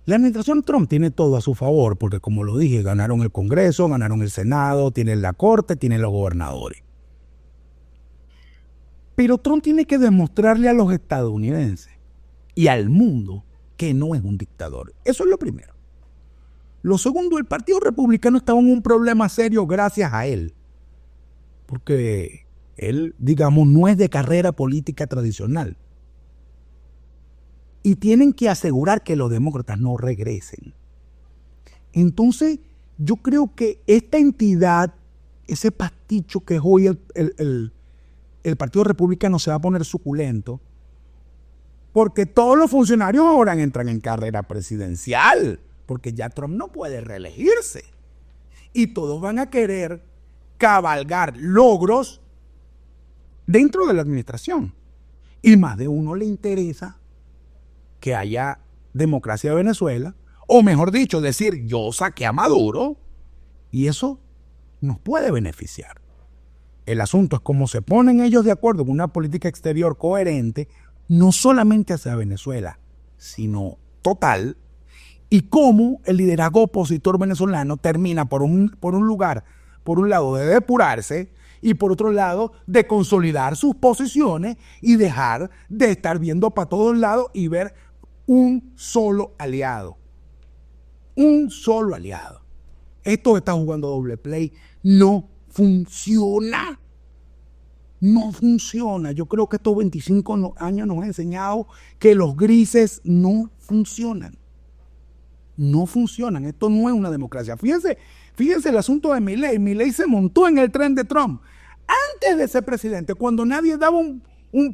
la administración Trump tiene todo a su favor, porque como lo dije, ganaron el Congreso, ganaron el Senado, tienen la Corte, tienen los gobernadores. Pero Trump tiene que demostrarle a los estadounidenses y al mundo que no es un dictador. Eso es lo primero. Lo segundo, el Partido Republicano estaba en un problema serio gracias a él. Porque él, digamos, no es de carrera política tradicional. Y tienen que asegurar que los demócratas no regresen. Entonces, yo creo que esta entidad, ese pasticho que es hoy el Partido Republicano, se va a poner suculento, porque todos los funcionarios ahora entran en carrera presidencial, porque ya Trump no puede reelegirse. Y todos van a querer cabalgar logros dentro de la administración. Y más de uno le interesa que haya democracia en Venezuela, o mejor dicho, decir, yo saqué a Maduro, y eso nos puede beneficiar. El asunto es cómo se ponen ellos de acuerdo con una política exterior coherente, no solamente hacia Venezuela, sino total, y cómo el liderazgo opositor venezolano termina por un lado de depurarse y por otro lado de consolidar sus posiciones y dejar de estar viendo para todos lados y ver un solo aliado. Un solo aliado. Esto está jugando doble play no funciona. No funciona. Yo creo que estos 25 años nos han enseñado que los grises no funcionan. No funcionan. Esto no es una democracia. Fíjense el asunto de Milei. Milei se montó en el tren de Trump antes de ser presidente, cuando nadie daba un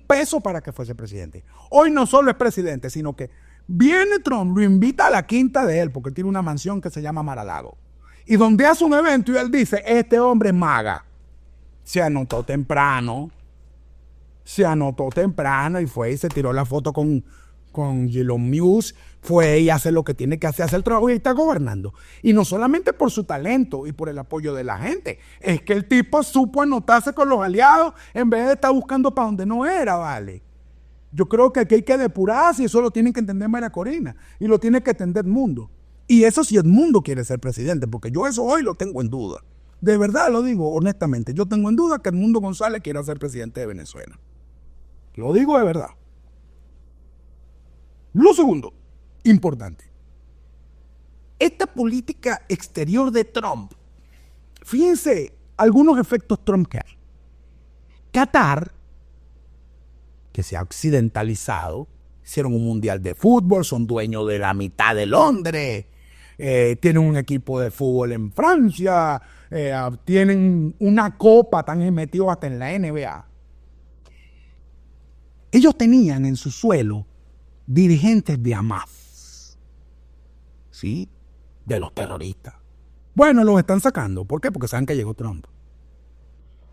peso para que fuese presidente. Hoy no solo es presidente, sino que viene Trump, lo invita a la quinta de él, porque tiene una mansión que se llama Mar-a-Lago. Y donde hace un evento y él dice, este hombre es maga. Se anotó temprano y fue y se tiró la foto con Elon Musk, fue y hace lo que tiene que hacer el trabajo y está gobernando. Y no solamente por su talento y por el apoyo de la gente, es que el tipo supo anotarse con los aliados en vez de estar buscando para donde no era, ¿vale? Yo creo que aquí hay que depurarse y eso lo tiene que entender Mayra Corina y lo tiene que entender el mundo. Y eso si el mundo quiere ser presidente, porque yo eso hoy lo tengo en duda. De verdad lo digo honestamente, yo tengo en duda que Edmundo González quiera ser presidente de Venezuela. Lo digo de verdad. Lo segundo, importante. Esta política exterior de Trump, fíjense algunos efectos Trump que hay. Qatar, que se ha occidentalizado, hicieron un mundial de fútbol, son dueños de la mitad de Londres, tienen un equipo de fútbol en Francia, tienen una copa, están metidos hasta en la NBA. Ellos tenían en su suelo dirigentes de Hamas, ¿sí? De los terroristas. Bueno, los están sacando. ¿Por qué? Porque saben que llegó Trump.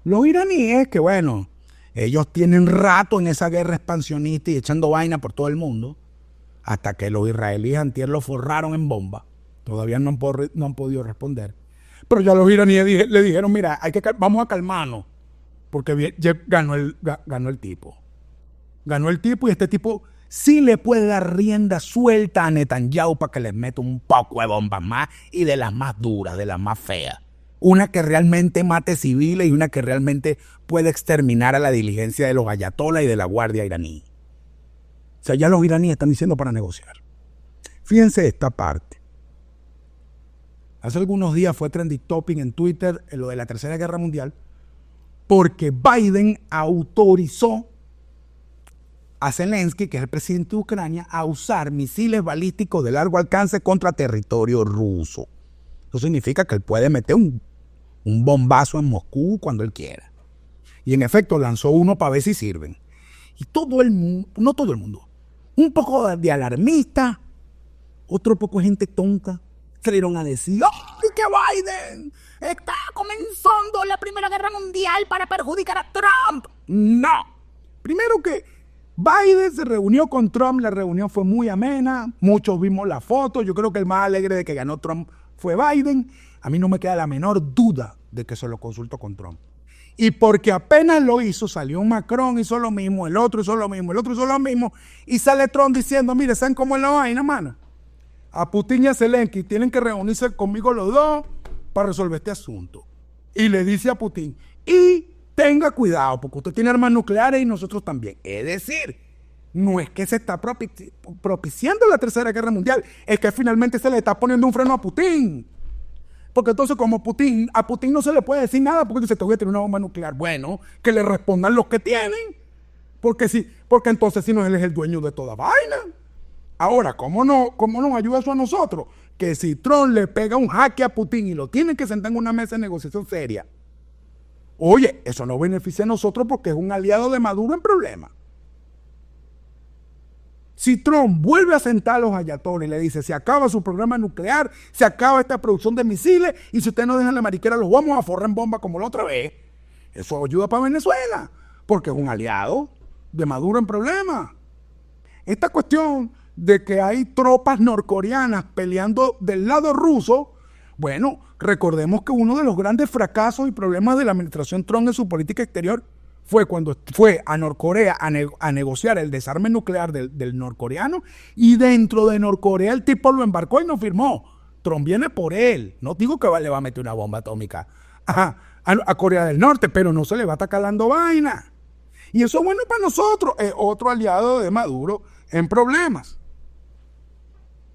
Los iraníes, que bueno, ellos tienen rato en esa guerra expansionista y echando vaina por todo el mundo, hasta que los israelíes antier los forraron en bomba. Todavía no han podido responder. Pero ya los iraníes le dijeron, mira, vamos a calmarnos, porque ganó el tipo. Ganó el tipo y este tipo sí le puede dar rienda suelta a Netanyahu para que les meta un poco de bombas más y de las más duras, de las más feas. Una que realmente mate civiles y una que realmente puede exterminar a la diligencia de los ayatolás y de la guardia iraní. O sea, ya los iraníes están diciendo para negociar. Fíjense esta parte. Hace algunos días fue trending topic en Twitter en lo de la Tercera Guerra Mundial porque Biden autorizó a Zelensky, que es el presidente de Ucrania, a usar misiles balísticos de largo alcance contra territorio ruso. Eso significa que él puede meter un bombazo en Moscú cuando él quiera. Y en efecto lanzó uno para ver si sirven. Y todo el mundo, no todo el mundo, un poco de alarmista, otro poco de gente tonta, salieron a decir, ¡ay, que Biden está comenzando la Primera Guerra Mundial para perjudicar a Trump! No. Primero que Biden se reunió con Trump, la reunión fue muy amena, muchos vimos la foto, yo creo que el más alegre de que ganó Trump fue Biden. A mí no me queda la menor duda de que se lo consultó con Trump. Y porque apenas lo hizo, salió Macron, hizo lo mismo, el otro hizo lo mismo, el otro hizo lo mismo, y sale Trump diciendo, mire, ¿saben cómo es la vaina, mano? A Putin y a Zelensky tienen que reunirse conmigo los dos para resolver este asunto. Y le dice a Putin, y tenga cuidado, porque usted tiene armas nucleares y nosotros también. Es decir, no es que se está propiciando la Tercera Guerra Mundial, es que finalmente se le está poniendo un freno a Putin. Porque entonces como a Putin no se le puede decir nada porque dice, te voy a tener una bomba nuclear. Bueno, que le respondan los que tienen. Porque entonces si no él es el dueño de toda vaina. Ahora, ¿cómo nos ayuda eso a nosotros? Que si Trump le pega un jaque a Putin y lo tiene que sentar en una mesa de negociación seria, oye, eso nos beneficia a nosotros porque es un aliado de Maduro en problemas. Si Trump vuelve a sentar a los ayatolás y le dice, se acaba su programa nuclear, se acaba esta producción de misiles, y si ustedes no dejan la mariquera, los vamos a forrar en bomba como la otra vez, eso ayuda para Venezuela, porque es un aliado de Maduro en problemas. Esta cuestión de que hay tropas norcoreanas peleando del lado ruso, bueno, recordemos que uno de los grandes fracasos y problemas de la administración Trump en su política exterior fue cuando fue a Norcorea a negociar el desarme nuclear del norcoreano, y dentro de Norcorea el tipo lo embarcó y no firmó. Trump viene por él. No digo que le va a meter una bomba atómica a Corea del Norte, pero no se le va a estar calando vaina. Y eso es bueno para nosotros. Es otro aliado de Maduro en problemas.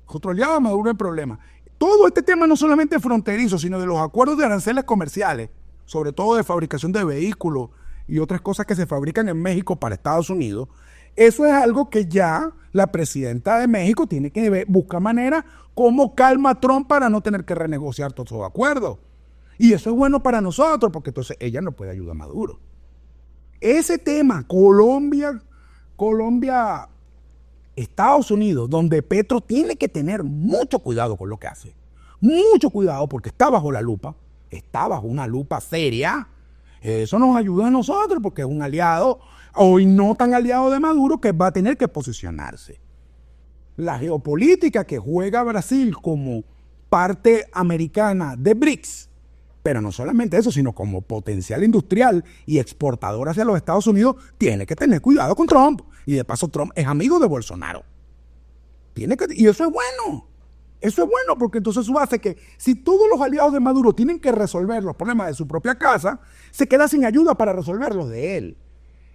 Otro aliado de Maduro en problema. Todo este tema no solamente fronterizo, sino de los acuerdos de aranceles comerciales, sobre todo de fabricación de vehículos y otras cosas que se fabrican en México para Estados Unidos. Eso es algo que ya la presidenta de México tiene que buscar manera cómo calma a Trump para no tener que renegociar todos esos acuerdos. Y eso es bueno para nosotros, porque entonces ella no puede ayudar a Maduro. Ese tema, Colombia, Estados Unidos, donde Petro tiene que tener mucho cuidado con lo que hace. Mucho cuidado, porque está bajo la lupa, está bajo una lupa seria. Eso nos ayuda a nosotros, porque es un aliado, hoy no tan aliado de Maduro, que va a tener que posicionarse. La geopolítica que juega Brasil como parte americana de BRICS, pero no solamente eso, sino como potencial industrial y exportador hacia los Estados Unidos, tiene que tener cuidado con Trump. Y de paso Trump es amigo de Bolsonaro. Y eso es bueno. Eso es bueno, porque entonces eso hace que si todos los aliados de Maduro tienen que resolver los problemas de su propia casa, se queda sin ayuda para resolver los de él.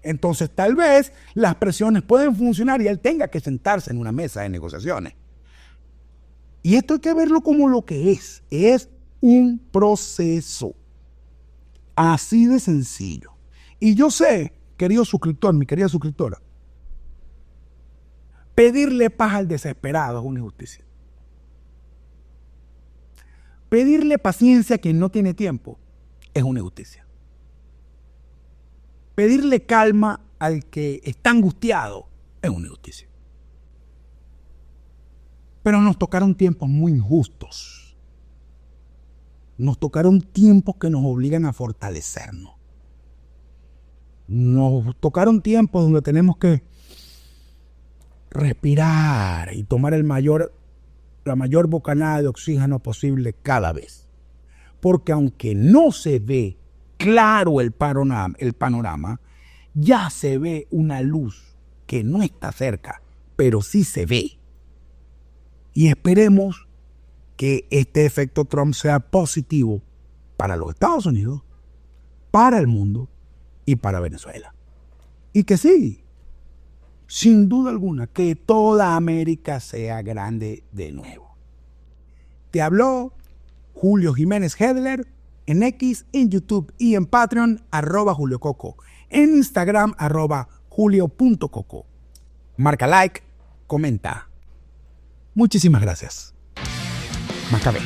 Entonces tal vez las presiones pueden funcionar y él tenga que sentarse en una mesa de negociaciones. Y esto hay que verlo como lo que es. Es un proceso. Así de sencillo. Y yo sé, querido suscriptor, mi querida suscriptora, pedirle paz al desesperado es una injusticia. Pedirle paciencia a quien no tiene tiempo es una injusticia. Pedirle calma al que está angustiado es una injusticia. Pero nos tocaron tiempos muy injustos. Nos tocaron tiempos que nos obligan a fortalecernos. Nos tocaron tiempos donde tenemos que respirar y tomar la mayor bocanada de oxígeno posible cada vez. Porque aunque no se ve claro el panorama, ya se ve una luz que no está cerca, pero sí se ve. Y esperemos que este efecto Trump sea positivo para los Estados Unidos, para el mundo y para Venezuela. Y que sí, sin duda alguna, que toda América sea grande de nuevo. Te habló Julio Jiménez Hedler en X, en YouTube y en Patreon, @JulioCoco, en Instagram, @Julio.coco. Marca like, comenta. Muchísimas gracias. Macabé.